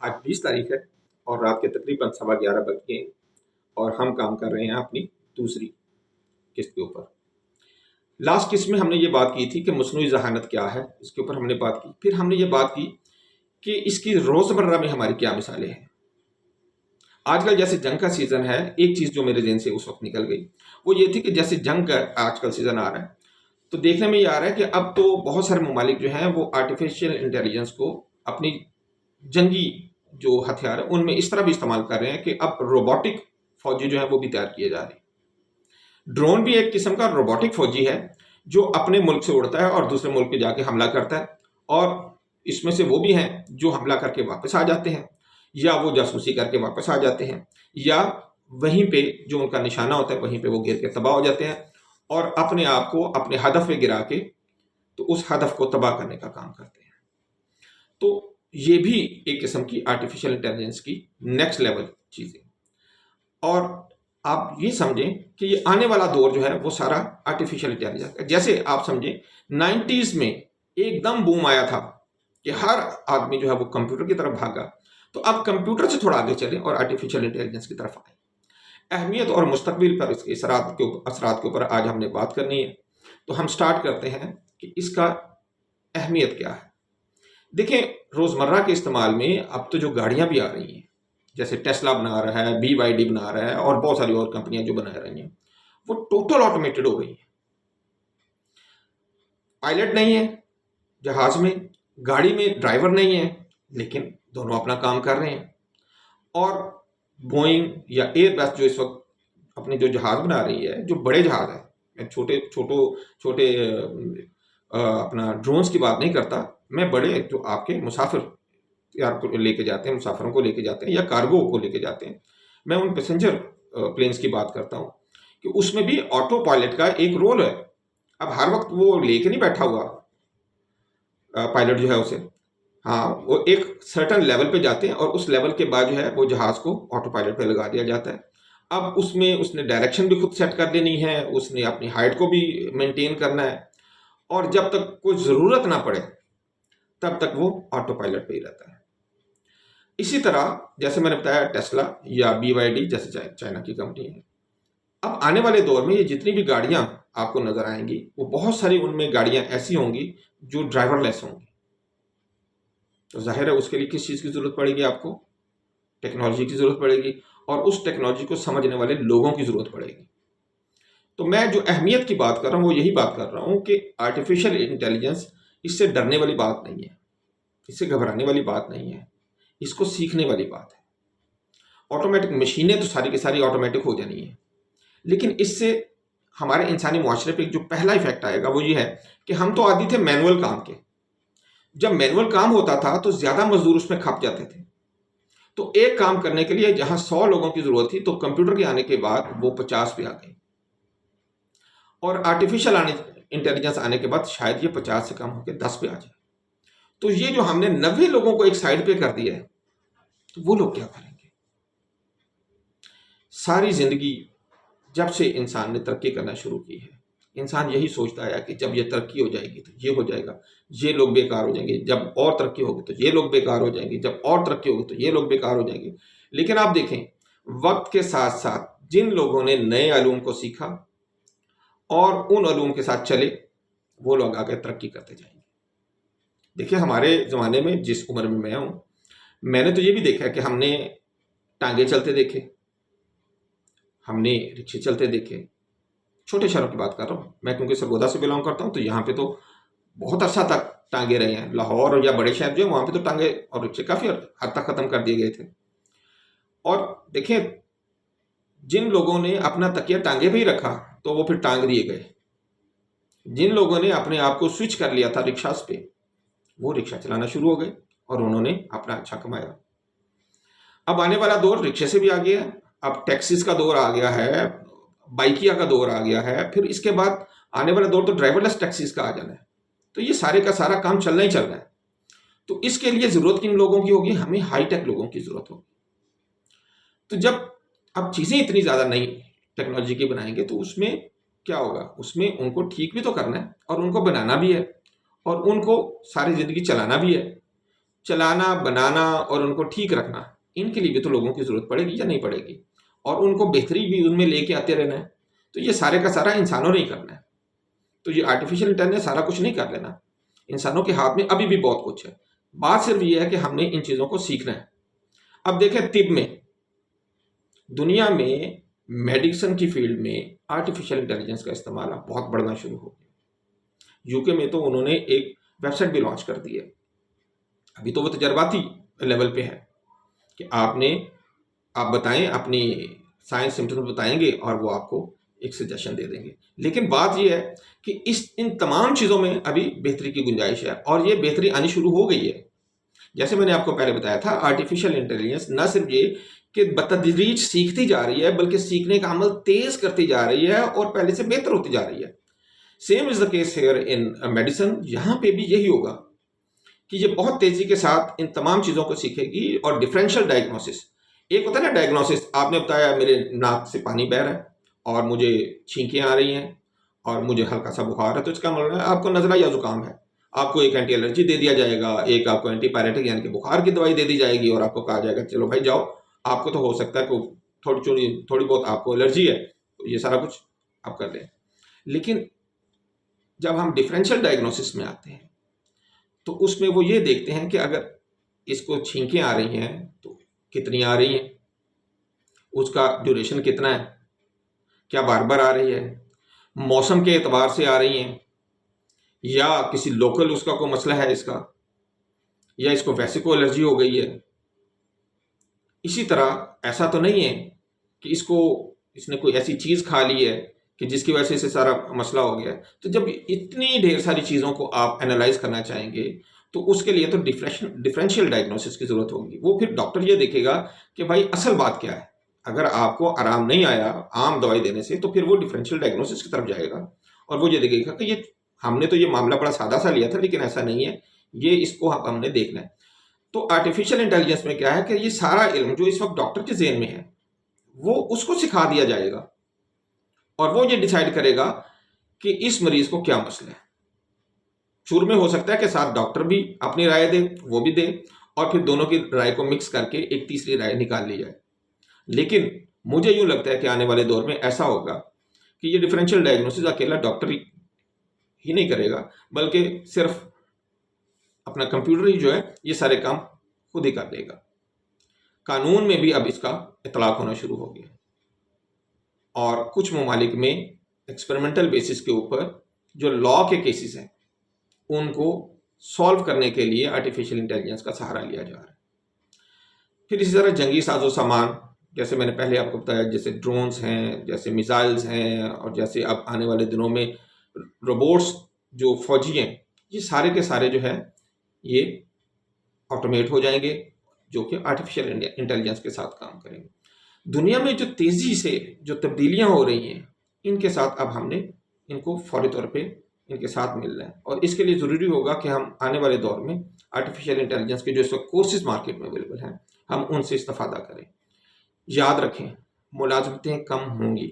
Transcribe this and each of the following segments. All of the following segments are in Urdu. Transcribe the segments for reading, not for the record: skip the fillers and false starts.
آج 20 تاریخ ہے اور رات کے تقریباً 11:15 بج گئے اور ہم کام کر رہے ہیں اپنی دوسری قسط کے اوپر۔ لاسٹ قسط میں ہم نے یہ بات کی تھی کہ مصنوعی ذہانت کیا ہے، اس کے اوپر ہم نے بات کی۔ پھر ہم نے یہ بات کی کہ اس کی روزمرہ میں ہماری کیا مثالیں ہیں۔ آج کل جیسے جنگ کا سیزن ہے، ایک چیز جو میرے ذہن سے اس وقت نکل گئی وہ یہ تھی کہ جیسے جنگ کا آج کل سیزن آ رہا ہے تو دیکھنے میں یہ آ رہا ہے کہ اب تو بہت سارے ممالک جو ہیں وہ آرٹیفیشیل انٹیلیجنس کو اپنی جنگی جو ہتھیار ہیں ان میں اس طرح بھی استعمال کر رہے ہیں کہ اب روبوٹک فوجی جو ہیں وہ بھی تیار کیے جا رہے ہیں۔ ڈرون بھی ایک قسم کا روبوٹک فوجی ہے جو اپنے ملک سے اڑتا ہے اور دوسرے ملک پہ جا کے حملہ کرتا ہے، اور اس میں سے وہ بھی ہیں جو حملہ کر کے واپس آ جاتے ہیں یا وہ جاسوسی کر کے واپس آ جاتے ہیں، یا وہیں پہ جو ان کا نشانہ ہوتا ہے وہیں پہ وہ گر کے تباہ ہو جاتے ہیں اور اپنے آپ کو اپنے ہدف پہ گرا کے تو اس ہدف کو تباہ کرنے کا کام کرتے ہیں۔ تو یہ بھی ایک قسم کی آرٹیفیشل انٹیلیجنس کی نیکسٹ لیول چیزیں، اور آپ یہ سمجھیں کہ یہ آنے والا دور جو ہے وہ سارا آرٹیفیشل انٹیلیجنس ہے۔ جیسے آپ سمجھیں 90s میں ایک دم بوم آیا تھا کہ ہر آدمی جو ہے وہ کمپیوٹر کی طرف بھاگا، تو اب کمپیوٹر سے تھوڑا آگے چلیں اور آرٹیفیشل انٹیلیجنس کی طرف آئیں۔ اہمیت اور مستقبل پر اس کے اثرات کے اوپر آج ہم نے بات کرنی ہے، تو ہم سٹارٹ کرتے ہیں کہ اس کا اہمیت کیا ہے۔ دیکھیں، روزمرہ کے استعمال میں اب تو جو گاڑیاں بھی آ رہی ہیں، جیسے ٹیسلا بنا رہا ہے، BYD بنا رہا ہے اور بہت ساری اور کمپنیاں جو بنا رہی ہیں، وہ ٹوٹل آٹومیٹڈ ہو گئی ہیں۔ پائلٹ نہیں ہے جہاز میں، گاڑی میں ڈرائیور نہیں ہے، لیکن دونوں اپنا کام کر رہے ہیں۔ اور بوئنگ یا ایئر بس جو اس وقت اپنے جو جہاز بنا رہی ہے، جو بڑے جہاز ہیں، چھوٹے اپنا ڈرونز کی بات نہیں کرتا، میں بڑے جو آپ کے مسافر کو لے کے جاتے ہیں، مسافروں کو لے کے جاتے ہیں یا کارگو کو لے کے جاتے ہیں، میں ان پیسنجر پلینز کی بات کرتا ہوں کہ اس میں بھی آٹو پائلٹ کا ایک رول ہے۔ اب ہر وقت وہ لے کے نہیں بیٹھا ہوا پائلٹ جو ہے اسے، ہاں وہ ایک سرٹن لیول پہ جاتے ہیں اور اس لیول کے بعد جو ہے وہ جہاز کو آٹو پائلٹ پہ لگا دیا جاتا ہے۔ اب اس نے ڈائریکشن بھی خود سیٹ کر لینی ہے، اس نے اپنی ہائٹ کو بھی مینٹین کرنا ہے، اور جب تک کوئی ضرورت نہ پڑے تب تک وہ آٹو پائلٹ پہ ہی رہتا ہے۔ اسی طرح جیسے میں نے بتایا ٹیسلا یا BYD جیسے چائنا کی کمپنی ہے، اب آنے والے دور میں یہ جتنی بھی گاڑیاں آپ کو نظر آئیں گی وہ بہت ساری ان میں گاڑیاں ایسی ہوں گی جو ڈرائیور لیس ہوں گی۔ تو ظاہر ہے اس کے لیے کس چیز کی ضرورت پڑے گی؟ آپ کو ٹیکنالوجی کی ضرورت پڑے گی، اور اس ٹیکنالوجی کو سمجھنے والے لوگوں کی ضرورت پڑے گی۔ تو میں جو اہمیت کی بات کر رہا ہوں وہ یہی بات کر رہا ہوں کہ آرٹیفیشل انٹیلیجنس اس سے ڈرنے والی بات نہیں ہے، اس سے گھبرانے والی بات نہیں ہے، اس کو سیکھنے والی بات ہے۔ آٹومیٹک مشینیں تو ساری کی ساری آٹومیٹک ہو جانی ہیں، لیکن اس سے ہمارے انسانی معاشرے پہ جو پہلا ایفیکٹ آئے گا وہ یہ ہے کہ ہم تو عادی تھے مینول کام کے۔ جب مینول کام ہوتا تھا تو زیادہ مزدور اس میں کھپ جاتے تھے، تو ایک کام کرنے کے لیے جہاں 100 لوگوں کی ضرورت تھی تو کمپیوٹر کے آنے کے بعد وہ 50 پہ آ گئی، اور آرٹیفیشل انٹیلیجنس آنے کے بعد شاید یہ 50 سے کم ہو کے 10 پہ آ جائے۔ تو یہ جو ہم نے 90 لوگوں کو ایک سائڈ پہ کر دیا ہے، تو وہ لوگ کیا کریں گے؟ ساری زندگی جب سے انسان نے ترقی کرنا شروع کی ہے، انسان یہی سوچتا ہے کہ جب یہ ترقی ہو جائے گی تو یہ ہو جائے گا، یہ لوگ بیکار ہو جائیں گے، جب اور ترقی ہوگی تو یہ لوگ بیکار ہو جائیں گے، جب اور ترقی ہوگی تو یہ لوگ بیکار ہو جائیں گے۔ لیکن آپ دیکھیں، وقت کے ساتھ ساتھ جن لوگوں نے نئے علوم کو سیکھا اور ان علوم کے ساتھ چلے، وہ لوگ آگے ترقی کرتے جائیں گے۔ دیکھیں، ہمارے زمانے میں جس عمر میں میں ہوں، میں نے تو یہ بھی دیکھا کہ ہم نے ٹانگے چلتے دیکھے، ہم نے رکشے چلتے دیکھے۔ چھوٹے شہروں کی بات کر رہا ہوں میں، کیونکہ سرگودا سے بلانگ کرتا ہوں، تو یہاں پہ تو بہت عرصہ تک ٹانگے رہے ہیں۔ لاہور یا بڑے شہر جو ہیں وہاں پہ تو ٹانگے اور رکشے کافی حد تک ختم کر دیے گئے تھے۔ اور دیکھیں، جن لوگوں نے اپنا تکیہ ٹانگے پہ ہی رکھا تو وہ پھر ٹانگ دیے گئے، جن لوگوں نے اپنے آپ کو سوئچ کر لیا تھا رکشاز پہ، وہ رکشہ چلانا شروع ہو گئے اور انہوں نے اپنا اچھا کمایا۔ اب آنے والا دور رکشے سے بھی آ گیا ہے، اب ٹیکسیز کا دور آ گیا ہے، بائکیا کا دور آ گیا ہے، پھر اس کے بعد آنے والا دور تو ڈرائیور لیس ٹیکسیز کا آ جانا ہے۔ تو یہ سارے کا سارا کام چلنا ہی چلنا ہے۔ تو اس کے لیے ضرورت کن لوگوں کی ہوگی؟ ہمیں ہائی ٹیک لوگوں کی ضرورت ہوگی۔ تو جب اب چیزیں اتنی زیادہ نئی ٹیکنالوجی کی بنائیں گے تو اس میں کیا ہوگا؟ اس میں ان کو ٹھیک بھی تو کرنا ہے اور ان کو بنانا بھی ہے اور ان کو ساری زندگی چلانا بھی ہے۔ چلانا بنانا اور ان کو ٹھیک رکھنا، ان کے لیے بھی تو لوگوں کی ضرورت پڑے گی یا نہیں پڑے گی، اور ان کو بہتری بھی ان میں لے کے آتے رہنا ہے، تو یہ سارے کا سارا انسانوں نے ہی کرنا ہے۔ تو یہ آرٹیفیشیل انٹیلیجنس سارا کچھ نہیں کر لینا، انسانوں کے ہاتھ میں ابھی بھی بہت کچھ ہے، بات صرف یہ ہے کہ ہم نے ان چیزوں کو سیکھنا ہے۔ اب دیکھیں طب میں، دنیا میں میڈیسن کی فیلڈ میں آرٹیفیشیل انٹیلیجنس کا استعمال اب بہت بڑھنا شروع ہو گیا۔ یو کے میں تو انہوں نے ایک ویب سائٹ بھی لانچ کر دی ہے، ابھی تو وہ تجرباتی لیول پہ ہے کہ آپ بتائیں اپنی سائنس سمٹمز بتائیں گے اور وہ آپ کو ایک سجیشن دے دیں گے، لیکن بات یہ ہے کہ ان تمام چیزوں میں ابھی بہتری کی گنجائش ہے، اور یہ بہتری آنی شروع ہو گئی ہے۔ جیسے میں نے آپ کو پہلے بتایا تھا، آرٹیفیشیل انٹیلیجنس نہ صرف یہ کہ بتدریج سیکھتی جا رہی ہے، بلکہ سیکھنے کا عمل تیز کرتی جا رہی ہے اور پہلے سے بہتر ہوتی جا رہی ہے۔ Same is the case here in medicine, یہاں پہ بھی یہی ہوگا کہ یہ بہت تیزی کے ساتھ ان تمام چیزوں کو سیکھے گی، اور ڈفرینشیل ڈائگنوسس، ایک ہوتا ہے نا ڈائگنوسس، آپ نے بتایا میرے ناک سے پانی بہہ رہا ہے اور مجھے چھینکیں آ رہی ہیں اور مجھے ہلکا سا بخار ہے، تو اس کا مطلب ہے آپ کو نزلہ یا زکام ہے، آپ کو ایک اینٹی الرجی دے دیا جائے گا، ایک آپ کو اینٹی پیریٹک یعنی کہ بخار کی دوائی دے دی جائے گی، اور آپ کو کہا جائے گا چلو بھائی جاؤ، آپ کو تو ہو سکتا ہے کہ تھوڑی بہت آپ کو الرجی ہے، تو یہ سارا کچھ آپ کر لیں۔ لیکن جب ہم ڈفرینشیل ڈائگنوسس میں آتے ہیں تو اس میں وہ یہ دیکھتے ہیں کہ اگر اس کو چھینکیں آ رہی ہیں تو کتنی آ رہی ہیں، اس کا ڈیوریشن کتنا ہے، کیا بار بار آ رہی ہے، موسم کے اعتبار سے آ رہی ہیں، یا کسی لوکل اس کا کوئی مسئلہ ہے اس کا، یا اس کو ویسے کوئی الرجی ہو گئی ہے۔ اسی طرح ایسا تو نہیں ہے کہ اس نے کوئی ایسی چیز کھا لی ہے کہ جس کی وجہ سے اسے سارا مسئلہ ہو گیا ہے۔ تو جب اتنی ڈھیر ساری چیزوں کو آپ انالائز کرنا چاہیں گے تو اس کے لیے تو ڈفرینشیل ڈائگنوسس کی ضرورت ہوگی۔ وہ پھر ڈاکٹر یہ دیکھے گا کہ بھائی اصل بات کیا ہے، اگر آپ کو آرام نہیں آیا عام دوائی دینے سے تو پھر وہ ڈفرینشیل ڈائگنوسس کی طرف جائے گا، اور وہ یہ دیکھے گا کہ ہم نے تو یہ معاملہ بڑا سادہ سا لیا تھا لیکن ایسا نہیں ہے، یہ اس کو ہم نے دیکھنا ہے۔ تو آرٹیفیشیل انٹیلیجنس میں کیا ہے کہ یہ سارا علم جو اس وقت ڈاکٹر کے ذہن میں ہے وہ اس کو سکھا دیا جائے گا، اور وہ یہ ڈیسائیڈ کرے گا کہ اس مریض کو کیا مسئلہ ہے۔ شروع میں ہو سکتا ہے کہ ساتھ ڈاکٹر بھی اپنی رائے دے، وہ بھی دے، اور پھر دونوں کی رائے کو مکس کر کے ایک تیسری رائے نکال لی جائے۔ لیکن مجھے یوں لگتا ہے کہ آنے والے دور میں ایسا ہوگا کہ یہ ڈفرینشیل ڈائگنوسس اکیلا ڈاکٹر ہی نہیں کرے گا، بلکہ صرف اپنا کمپیوٹر ہی جو ہے یہ سارے کام خود ہی کر دے گا۔ قانون میں بھی اب اس کا اطلاق ہونا شروع ہو گیا، اور کچھ ممالک میں ایکسپیریمنٹل بیسس کے اوپر جو لا کے کیسز ہیں ان کو سالو کرنے کے لیے آرٹیفیشیل انٹیلیجنس کا سہارا لیا جا رہا ہے۔ پھر اسی طرح جنگی ساز و سامان، جیسے میں نے پہلے آپ کو بتایا، جیسے ڈرونز ہیں، جیسے میزائلز ہیں، اور جیسے اب آنے والے دنوں میں روبوٹس جو فوجی ہیں، یہ سارے کے سارے جو ہے یہ آٹومیٹ ہو جائیں گے، جو کہ آرٹیفیشیل انٹیلیجنس کے ساتھ کام کریں گے۔ دنیا میں جو تیزی سے جو تبدیلیاں ہو رہی ہیں، ان کے ساتھ اب ہم نے ان کو فوری طور پہ ان کے ساتھ ملنا ہے، اور اس کے لیے ضروری ہوگا کہ ہم آنے والے دور میں آرٹیفیشیل انٹیلیجنس کے جو اس وقت کورسز مارکیٹ میں اویلیبل ہیں ہم ان سے استفادہ کریں۔ یاد رکھیں، ملازمتیں کم ہوں گی،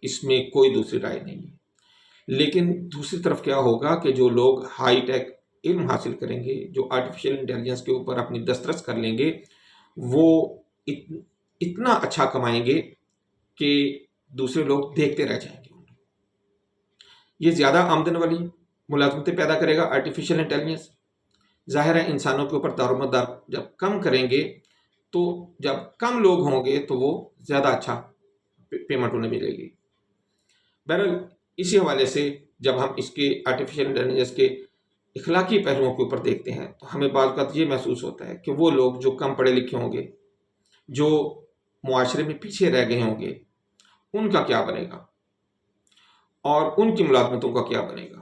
اس میں کوئی دوسری رائے نہیں ہے، لیکن دوسری طرف کیا ہوگا کہ جو لوگ ہائی ٹیک علم حاصل کریں گے، جو آرٹیفیشیل انٹیلیجنس کے اوپر اپنی دسترس کر لیں گے، وہ اتنا اچھا کمائیں گے کہ دوسرے لوگ دیکھتے رہ جائیں گے۔ یہ زیادہ آمدن والی ملازمتیں پیدا کرے گا آرٹیفیشیل انٹیلیجنس۔ ظاہر ہے انسانوں کے اوپر دار و مدار جب کم کریں گے تو جب کم لوگ ہوں گے تو وہ زیادہ اچھا پیمنٹ انہیں ملے گی۔ بہرحال اسی حوالے سے جب ہم اس کے آرٹیفیشیل انٹیلیجنس کے اخلاقی پہلوؤں کے اوپر دیکھتے ہیں تو ہمیں بعض اوقات یہ محسوس ہوتا ہے کہ وہ لوگ جو کم پڑھے لکھے ہوں گے، جو معاشرے میں پیچھے رہ گئے ہوں گے، ان کا کیا بنے گا اور ان کی ملازمتوں کا کیا بنے گا۔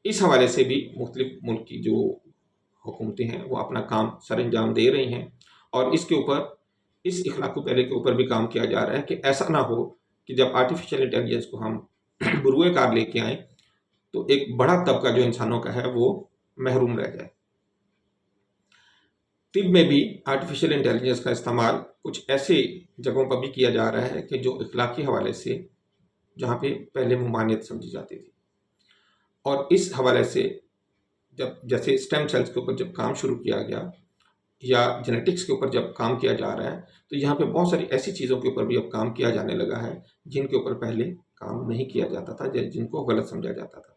اس حوالے سے بھی مختلف ملک کی جو حکومتیں ہیں وہ اپنا کام سر انجام دے رہی ہیں، اور اس کے اوپر، اس اخلاقی پہلے کے اوپر بھی کام کیا جا رہا ہے کہ ایسا نہ ہو کہ جب آرٹیفیشیل انٹیلیجنس کو ہم بروئے کار لے کے آئیں تو ایک بڑا طبقہ جو انسانوں کا ہے وہ محروم رہ جائے۔ طب میں بھی آرٹیفیشیل انٹیلیجنس کا استعمال کچھ ایسے جگہوں پر بھی کیا جا رہا ہے کہ جو اخلاقی حوالے سے جہاں پہ پہلے ممانعت سمجھی جاتی تھی، اور اس حوالے سے جب جیسے اسٹیم سیلز کے اوپر جب کام شروع کیا گیا یا جینیٹکس کے اوپر جب کام کیا جا رہا ہے، تو یہاں پہ بہت ساری ایسی چیزوں کے اوپر بھی اب کام کیا جانے لگا ہے جن کے اوپر پہلے کام نہیں کیا جاتا تھا، جن کو غلط سمجھا جاتا تھا۔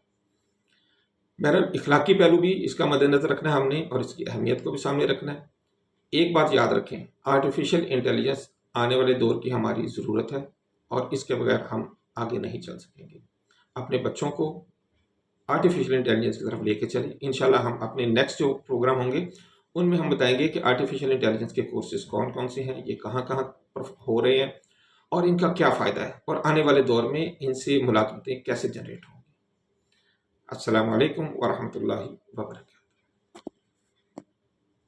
بہرحال اخلاقی پہلو بھی اس کا مد نظر رکھنا ہے ہم نے، اور اس کی اہمیت کو بھی سامنے رکھنا ہے۔ ایک بات یاد رکھیں، آرٹیفیشل انٹیلیجنس آنے والے دور کی ہماری ضرورت ہے، اور اس کے بغیر ہم آگے نہیں چل سکیں گے۔ اپنے بچوں کو آرٹیفیشل انٹیلیجنس کی طرف لے کے چلیں۔ انشاءاللہ ہم اپنے نیکسٹ جو پروگرام ہوں گے ان میں ہم بتائیں گے کہ آرٹیفیشل انٹیلیجنس کے کورسز کون کون سے ہیں، یہ کہاں کہاں ہو رہے ہیں، اور ان کا کیا فائدہ ہے، اور آنے والے دور میں ان سے ملازمتیں کیسے جنریٹ ہوں گی۔ السلام علیکم ورحمۃ اللہ وبرکاتہ۔